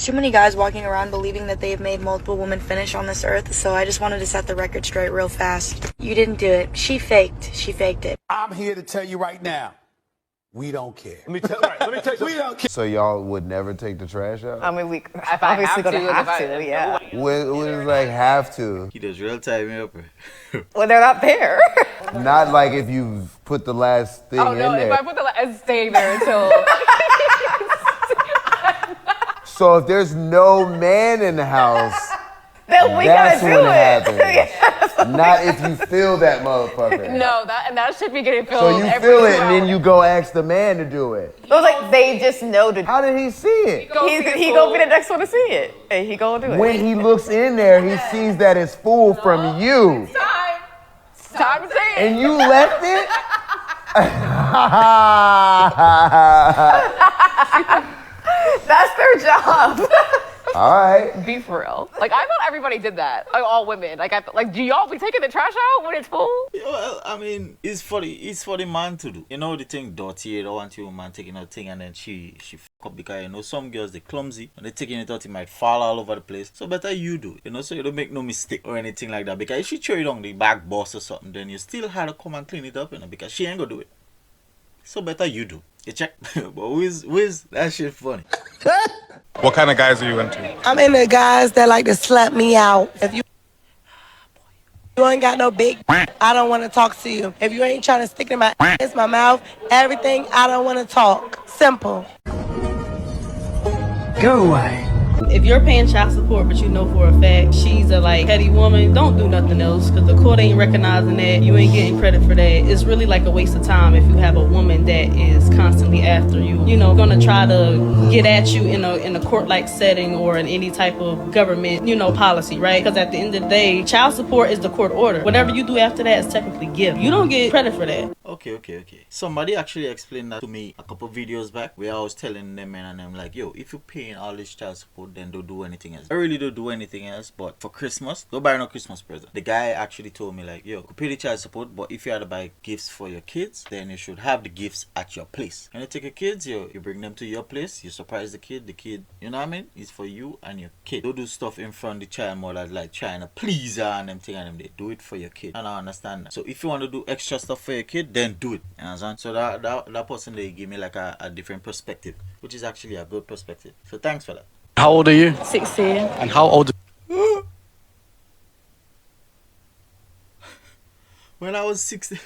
too many guys walking around believing that they've made multiple women finish on this earth, so I just wanted to set the record straight real fast. You didn't do it. She faked. She faked it. I'm here to tell you right now, we don't care. Let me tell you. We don't care. So y'all would never take the trash out? I mean, we obviously gonna have to, yeah. When it's like have to? He does real time up. Well, they're not there. Not like if you put the last thing in there. If I put the last staying there until. So if there's no man in the house, then we that's gotta when do it happens. Yes. Not if you feel that motherfucker. No, that should be getting filled. So you every feel it 2 and then hours. you go ask the man to do it. It was like they just know to. How did he see it? He gonna be the next one to see it, and he gonna do it. When he looks in there, he sees that it's full from you. It's time to say it. And you left it? That's their job. All right. Be for real. Like I thought everybody did that. Like all women. Like do y'all be taking the trash out when it's full? Well, I mean, it's for the man to do. You know the thing dirty, you don't want your man taking a thing and then she fuck up because you know some girls they clumsy and they taking it out, it might fall all over the place. So better you do, you know, so you don't make no mistake or anything like that. Because if she throw it on the back boss or something, then you still had to come and clean it up, you know, because she ain't gonna do it. So better you do. You check. But who's that shit funny? What kind of guys are you into? I'm into guys that like to slap me out. If you ain't got no big, I don't want to talk to you. If you ain't trying to stick in my ass, my mouth, everything, I don't want to talk. Simple. Go away. If you're paying child support, but you know for a fact she's a petty woman, don't do nothing else because the court ain't recognizing that. You ain't getting credit for that. It's really like a waste of time if you have a woman that is constantly after you. You know, gonna try to get at you in a court-like setting or in any type of government, policy, right? Because at the end of the day, child support is the court order. Whatever you do after that is technically gift. You don't get credit for that. Okay. Somebody actually explained that to me a couple videos back where I was telling them and I'm like, yo, if you're paying all this child support, then don't do anything else. I really don't do anything else, but for Christmas, don't buy no Christmas present. The guy actually told me like, yo, pay the child support, but if you had to buy gifts for your kids, then you should have the gifts at your place. And you take your kids, you bring them to your place, you surprise the kid, you know what I mean? It's for you and your kid. Don't do stuff in front of the child mother like trying to please her and them thing and them. They do it for your kid. And I understand that. So if you want to do extra stuff for your kid, then do it. You understand? So that person they give me like a different perspective, which is actually a good perspective. So thanks for that. How old are you? 16. And how old? When I was 16,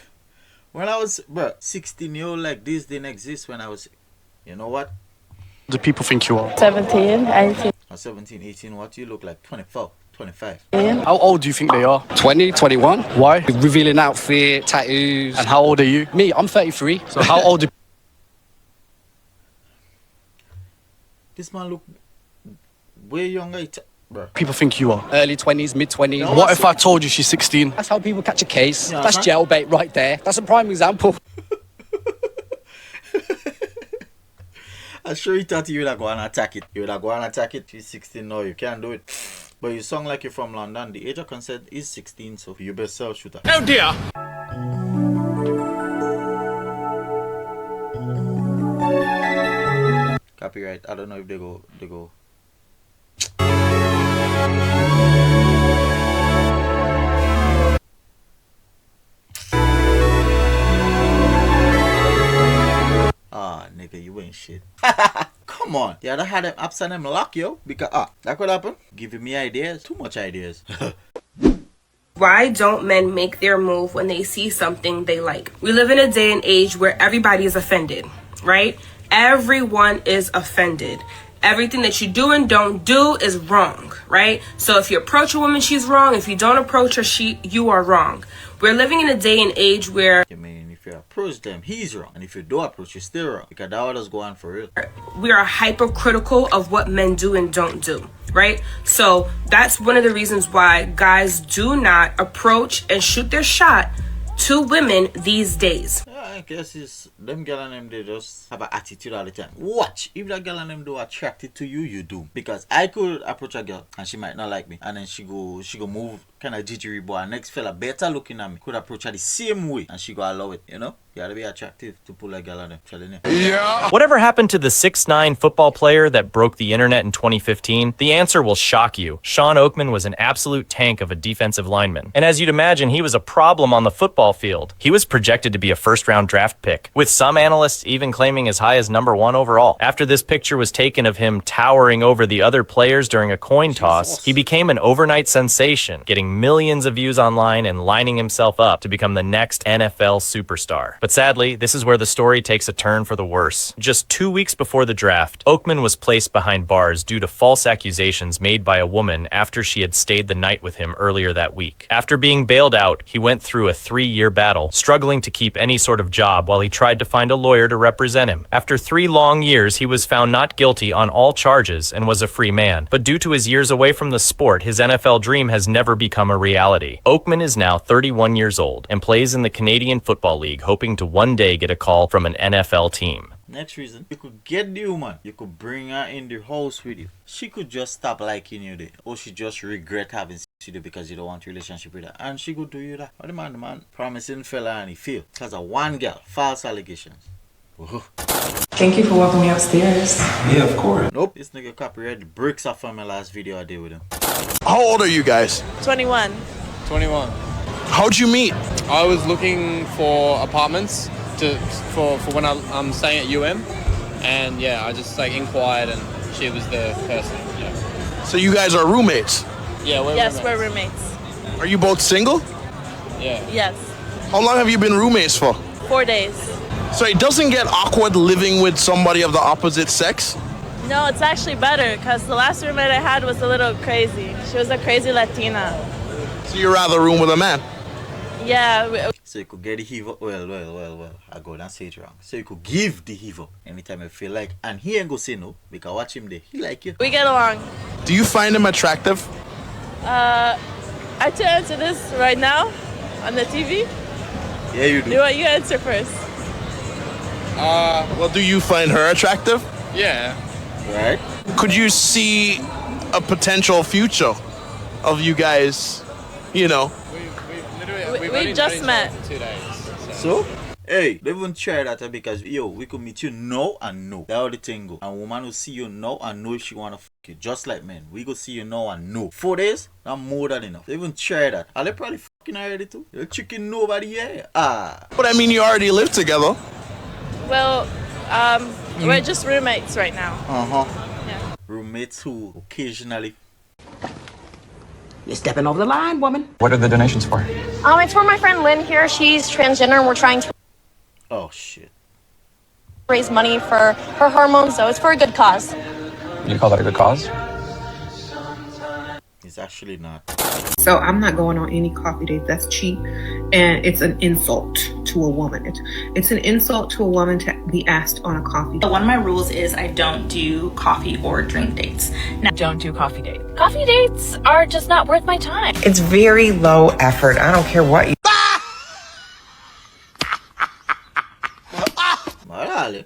16-year-old like this didn't exist when I was, you know what? Do people think you are? 17, 18. 17, 18, what you look like? 24, 25. How old do you think they are? 20, 21. Why? Revealing outfit, tattoos. And how old are you? Me, I'm 33. So how old do This man look way younger. people think you are? Early 20s, mid 20s. No, What if I told you she's 16? That's how people catch a case. Yeah, That's jailbait right there. That's a prime example. I'm sure he thought you would have gone and attack it. You would have gone and attack it. She's 16 now, you can't do it. But you sound like you're from London. The age of consent is 16, so you best self-shooter. Oh dear. Copyright. I don't know if they go. Ah, nigga, you ain't shit. Come on. Yeah, I had them apps and them lock, yo. Because, that could happen. Giving me ideas. Too much ideas. Why don't men make their move when they see something they like? We live in a day and age where everybody is offended, right? Everyone is offended. Everything that you do and don't do is wrong, right? So if you approach a woman, she's wrong. If you don't approach her, you are wrong. We're living in a day and age where if you approach them, he's wrong. And if you don't approach, you're still wrong. Because that was going on for real. we are hypercritical of what men do and don't do, right? So that's one of the reasons why guys do not approach and shoot their shot to women these days. Yeah, I guess it's them girl and them, they just have an attitude all the time. Watch, if that girl and them do attracted to you, you do. Because I could approach a girl and she might not like me, and then she go move kind of jittery, boy. And next fella better looking at me could approach her the same way, and she go allow it. You know, you gotta be attractive to pull a girl on them. Telling you. Yeah. Whatever happened to the 6'9" football player that broke the internet in 2015? The answer will shock you. Sean Oakman was an absolute tank of a defensive lineman. And as you'd imagine, he was a problem on the football field. He was projected to be a first-round draft pick, with some analysts even claiming as high as #1 overall. After this picture was taken of him towering over the other players during a coin toss, he became an overnight sensation, getting millions of views online and lining himself up to become the next NFL superstar. But sadly, this is where the story takes a turn for the worse. Just 2 weeks before the draft, Oakman was placed behind bars due to false accusations made by a woman after she had stayed the night with him earlier that week. After being bailed out, he went through a 3-year battle, struggling to keep any sort of job while he tried to find a lawyer to represent him. After 3 long years, he was found not guilty on all charges and was a free man. But due to his years away from the sport, his NFL dream has never become a reality. Oakman is now 31 years old and plays in the Canadian Football League, hoping to one day get a call from an NFL team. Next reason, you could get the woman, you could bring her in the house with you. She could just stop liking you there, or she just regret having sex with you because you don't want a relationship with her, and she could do you that. But the man promising fella and he failed because of one girl, false allegations. Whoa. Thank you for walking me upstairs. Yeah, of course. Nope, this nigga copyrighted the bricks off of my last video I did with him. How old are you guys? 21. 21. How'd you meet? I was looking for apartments for when I'm staying at UM, and yeah, I just like inquired, and she was the person. Yeah. So you guys are roommates? Yeah, We're roommates. Are you both single? Yeah. Yes. How long have you been roommates for? 4 days. So it doesn't get awkward living with somebody of the opposite sex? No, it's actually better because the last roommate I had was a little crazy. She was a crazy Latina. So you'd rather room with a man? Yeah. So you could get the heave up. Well. I go and say it wrong. So you could give the heave up anytime you feel like. And he ain't go say no because watch him there. He like you. We get along. Do you find him attractive? I to answer this right now on the TV. Yeah, you do. You answer first. Well, do you find her attractive? Yeah. Right? Could you see a potential future of you guys, you know? We just met. 2 days. So? Hey, they won't try that because, yo, we could meet you now and know. That's how the thing go. And woman will see you now and know if she wanna fuck you. Just like men. We go see you now and know. 4 days? That's more than enough. They won't try that. Are they probably fucking already too? You're chicken nobody here. But I mean, you already live together. Well, we're just roommates right now. Yeah. Roommates who occasionally. You're stepping over the line, woman. What are the donations for? It's for my friend Lynn here. She's transgender and we're trying to Oh shit. raise money for her hormones, so it's for a good cause. You call that a good cause? It's actually not. So I'm not going on any coffee dates. That's cheap, and it's an insult to a woman. It's an insult to a woman to be asked on a coffee date. One of my rules is I don't do coffee or drink dates. Now, Don't do coffee date. coffee dates are just not worth my time. It's very low effort. I don't care what you.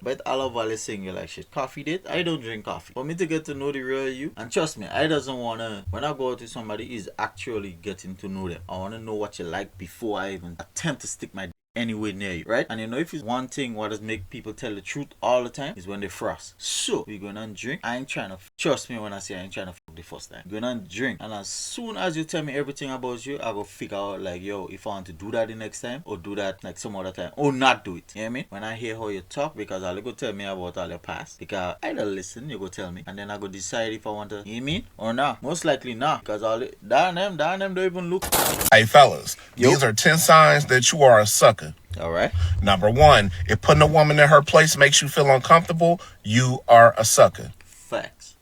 But all of all is saying you like shit. Coffee date? I don't drink coffee. For me to get to know the real you, and trust me, I doesn't wanna, when I go out with somebody, is actually getting to know them. I wanna know what you like before I even attempt to stick my anywhere near you, right? And you know, if it's one thing what does make people tell the truth all the time is when they frost. So we're gonna drink. I ain't trying to trust me when I say I ain't trying to fuck the first time. We're gonna drink, and as soon as you tell me everything about you, I go figure out like, yo, if I want to do that the next time or do that like some other time or not do it. You know what I mean? When I hear how you talk, because I'll go tell me about all your past, because I don't listen, you go tell me, and then I go decide if I want to, you know what I mean, or not. Most likely not, because all down them don't even look. Hey fellas, these are 10 signs that you are a sucker. All right. Number 1, if putting a woman in her place makes you feel uncomfortable, you are a sucker. Facts.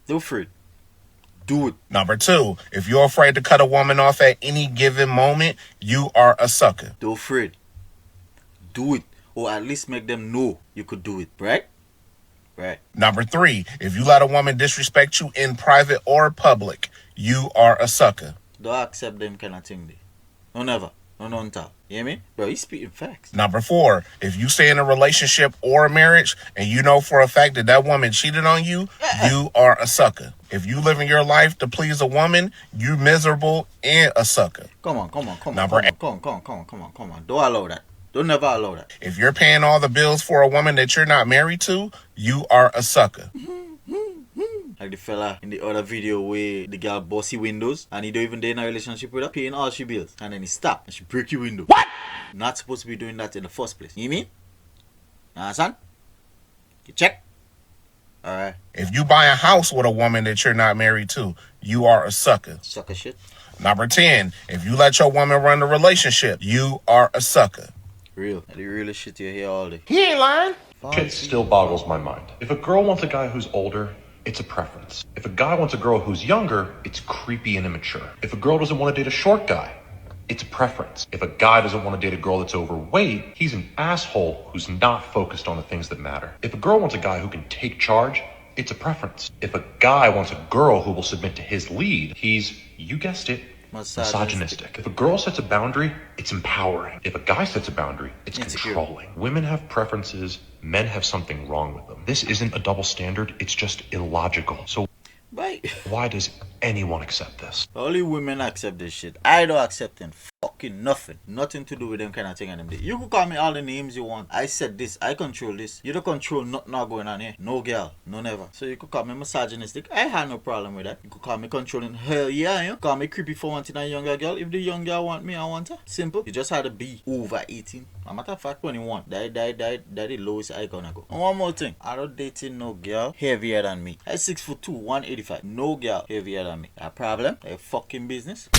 Feel free. Do it. Number 2, if you're afraid to cut a woman off at any given moment, you are a sucker. Don't afraid. Do it. Or at least make them know you could do it. Right? Right. Number 3, if you let a woman disrespect you in private or public, you are a sucker. Don't accept them kind of thing there. No, never. No, on top. You know You hear me? Bro, he's speaking facts. Number 4, if you stay in a relationship or a marriage and you know for a fact that that woman cheated on you, you are a sucker. If you living your life to please a woman, you miserable and a sucker. Come on. Number 8. Come on. Don't allow that. Don't never allow that. If you're paying all the bills for a woman that you're not married to, you are a sucker. Like the fella in the other video where the girl bossy windows and he don't even dare in a relationship with her, paying all she bills. And then he stop and she break your window. What? Not supposed to be doing that in the first place. You mean? Understand? You check? Alright. If you buy a house with a woman that you're not married to, you are a sucker. Sucker shit. Number 10, if you let your woman run the relationship, you are a sucker. Real. The realest shit you hear all day. He ain't lying. Shit still boggles my mind. If a girl wants a guy who's older, it's a preference. If a guy wants a girl who's younger, it's creepy and immature. If a girl doesn't want to date a short guy, it's a preference. If a guy doesn't want to date a girl that's overweight, he's an asshole who's not focused on the things that matter. If a girl wants a guy who can take charge, it's a preference. If a guy wants a girl who will submit to his lead, he's, you guessed it, misogynistic. If a girl sets a boundary, it's empowering. If a guy sets a boundary, it's controlling. Women have preferences, men have something wrong with them. This isn't a double standard, it's just illogical. So why does anyone accept this? Only women accept this shit. I don't accept them. Fucking nothing. Nothing to do with them kind of thing and them. You could call me all the names you want. I said this. I control this. You don't control nothing not going on here. No girl. No never. So you could call me misogynistic. I had no problem with that. You could call me controlling. Hell yeah, you call me creepy for wanting a younger girl. If the young girl want me, I want her. Simple. You just had to be over 18. A matter of fact, 21. That the lowest I gonna go. And one more thing. I don't dating no girl heavier than me. I 6'2", 185. No girl heavier than me. That problem? A fucking business.